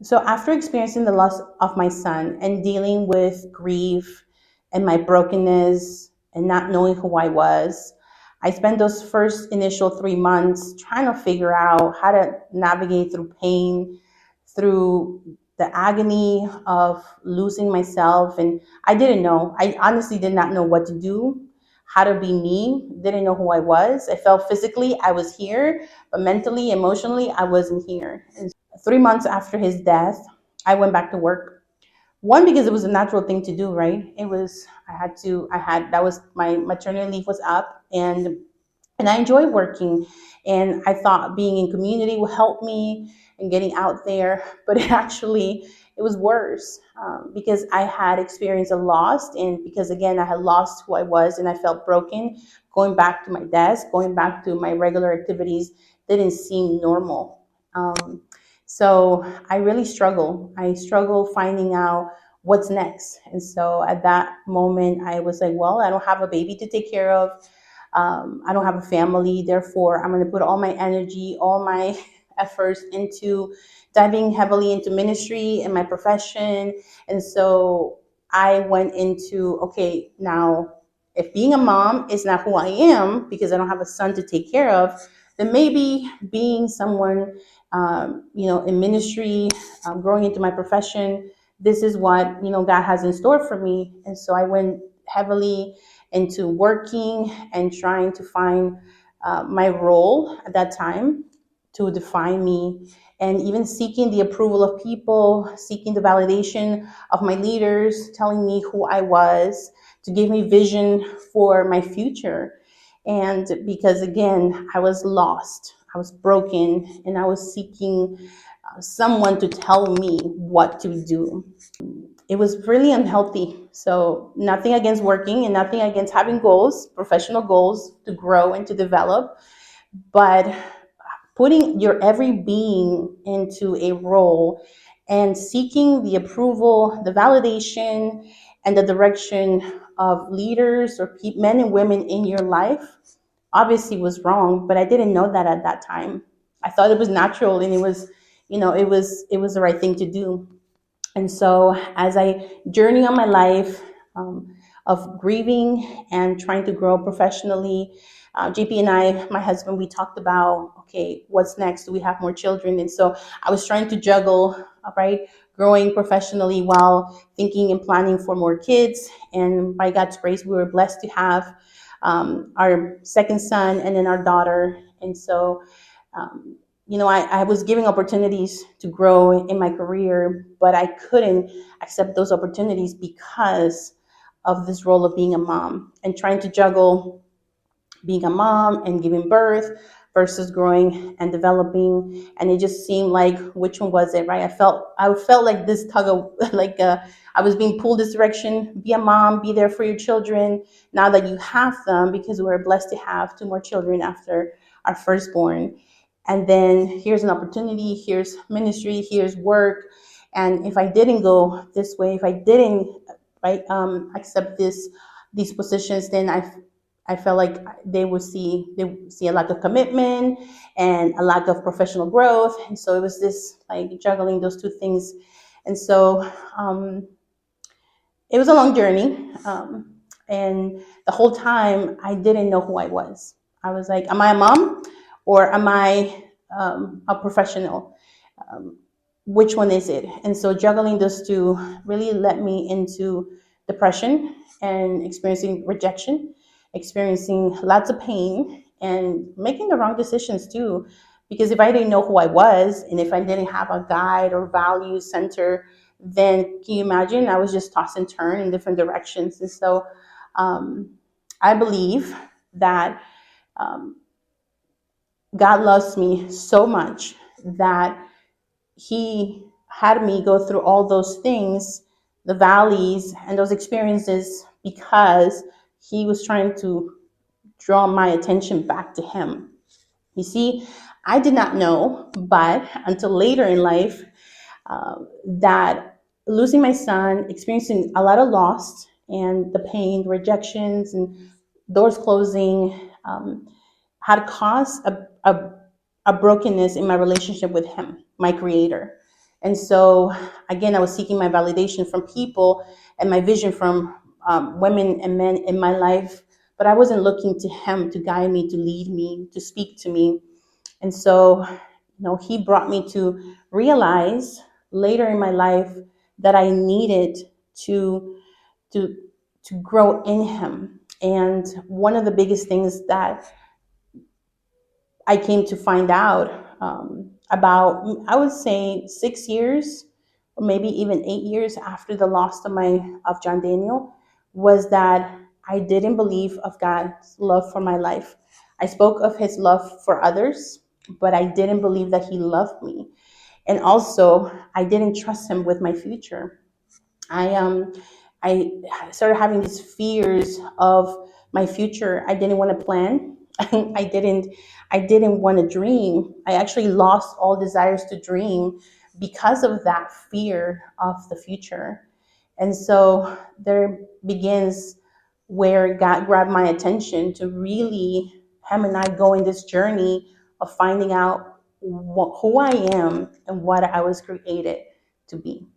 So after experiencing the loss of my son and dealing with grief and my brokenness and not knowing who I was, I spent those first initial 3 months trying to figure out how to navigate through pain, through the agony of losing myself. And I didn't know. I honestly did not know what to do, how to be me, didn't know who I was. I felt physically I was here, but mentally, emotionally, I wasn't here. And 3 months after his death, I went back to work. One, because it was a natural thing to do, right? It was, that was my maternity leave was up, and I enjoy working. And I thought being in community would help me and getting out there, but it was worse, because I had experienced a loss, and because again I had lost who I was and I felt broken. Going back to my desk, going back to my regular activities didn't seem normal. So I really struggle. I struggle finding out what's next. And so at that moment, I was like, well, I don't have a baby to take care of. I don't have a family. Therefore, I'm going to put all my energy, all my efforts into diving heavily into ministry and my profession. And so I went into, okay, now if being a mom is not who I am because I don't have a son to take care of, then maybe being someone, in ministry, growing into my profession, this is what, God has in store for me. And so I went heavily into working and trying to find my role at that time to define me, and even seeking the approval of people, seeking the validation of my leaders, telling me who I was, to give me vision for my future. And because again, I was lost, I was broken, and I was seeking someone to tell me what to do. It was really unhealthy. So, nothing against working and nothing against having goals, professional goals to grow and to develop, but putting your every being into a role and seeking the approval, the validation, and the direction of leaders or men and women in your life obviously was wrong, but I didn't know that at that time. I thought it was natural, and it was the right thing to do. And so, as I journey on my life, of grieving and trying to grow professionally, JP and I, my husband, we talked about, okay, what's next? Do we have more children? And so I was trying to juggle, right, growing professionally while thinking and planning for more kids. And by God's grace, we were blessed to have our second son and then our daughter. And so, I was given opportunities to grow in my career, but I couldn't accept those opportunities because of this role of being a mom and trying to juggle being a mom and giving birth versus growing and developing. And it just seemed like, which one was it, right? I felt like this tug of like I was being pulled this direction: be a mom, be there for your children now that you have them, because we were blessed to have two more children after our firstborn. And then here's an opportunity, here's ministry, here's work. And if I didn't go this way, if I didn't, right, accept these positions, then I felt like they would see a lack of commitment and a lack of professional growth. And so it was this like juggling those two things. And so it was a long journey. And the whole time I didn't know who I was. I was like, am I a mom or am I a professional? Um, which one is it? And so juggling those two really led me into depression and experiencing rejection, experiencing lots of pain, and making the wrong decisions too. Because if I didn't know who I was, and if I didn't have a guide or value center, then can you imagine? I was just toss and turn in different directions. And so um, I believe that um, God loves me so much that He had me go through all those things, the valleys and those experiences, because He was trying to draw my attention back to Him. You see, I did not know, but until later in life, that losing my son, experiencing a lot of loss and the pain, rejections, and doors closing, had caused a brokenness in my relationship with Him, my Creator. And so, again, I was seeking my validation from people and my vision from women and men in my life, but I wasn't looking to Him to guide me, to lead me, to speak to me. And so, He brought me to realize later in my life that I needed to to to grow in Him. And one of the biggest things that I came to find out about, I would say, 6 years, or maybe even 8 years after the loss of John Daniel, was that I didn't believe of God's love for my life. I spoke of His love for others, but I didn't believe that He loved me. And also, I didn't trust Him with my future. I started having these fears of my future. I didn't want to plan. I didn't want to dream. I actually lost all desires to dream because of that fear of the future. And so there begins where God grabbed my attention to really Him and I go in this journey of finding out who I am and what I was created to be.